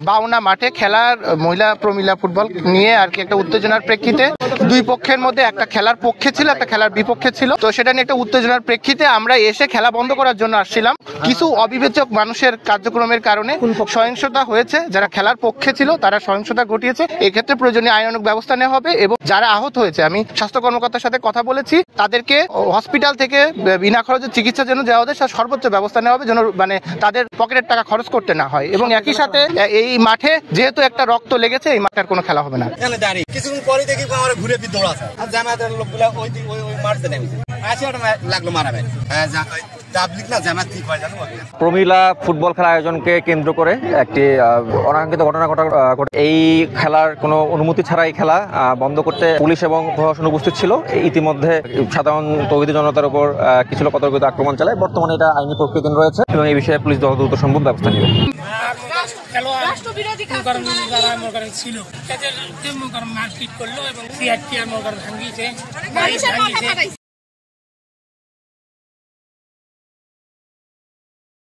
বাউনা মাঠে খেলার মহিলা প্রমিলা ফুটবল নিয়ে আর কি একটা উত্তেজনার প্রেক্ষিতে দুই পক্ষের মধ্যে একটা খেলার পক্ষে ছিল, একটা খেলার বিপক্ষে ছিল। তো সেটা নিয়ে একটা উত্তেজনার প্রেক্ষিতে আমরা এসে খেলা বন্ধ করার জন্য আসছিলাম। কিছু অবিবেচক মানুষের কার্যক্রমের কারণে সহিংসতা হয়েছে। যারা খেলার পক্ষে ছিল তারা সহিংসতা ঘটিয়েছে। এক্ষেত্রে প্রয়োজনীয় আইনানুগ ব্যবস্থা নেওয়া হবে এবং যারা আহত হয়েছে, আমি স্বাস্থ্য কর্মকর্তার সাথে কথা বলেছি, তাদেরকে হসপিটাল থেকে বিনা খরচে চিকিৎসার জন্য দেওয়া হবে, সর্বোচ্চ ব্যবস্থা নেওয়া হবে যেন মানে তাদের পকেটের টাকা খরচ করতে না হয়। এবং একই সাথে এই মাঠে যেহেতু একটা রক্ত লেগেছে, এই মাঠের কোনো খেলা হবে না। কিছুক্ষণ পরে দেখি আমার ঘুরে ফিরে দৌড়াছে আর জামাতের লোকগুলা ওই মাঠে নেমেছে, আসে ওটা লাগলো মারামারি। প্রমিলা ফুটবল খেলা আয়োজনকে কেন্দ্র করে একটি অনাকাঙ্ক্ষিত ঘটনা ঘটে। এই খেলার কোনো অনুমতি ছাড়া এই খেলা বন্ধ করতে পুলিশ এবং প্রশাসন উপস্থিত ছিল। ইতিমধ্যে সাধারণ তৌহিদি জনতার উপর কিছু লোক অতর্কিত আক্রমণ চালায়। বর্তমানে এটা আইনি প্রক্রিয়াধীন রয়েছে এবং এই বিষয়ে পুলিশ দ্রুত সম্ভব ব্যবস্থা নেবে। ছিল মারপিট করলো এবং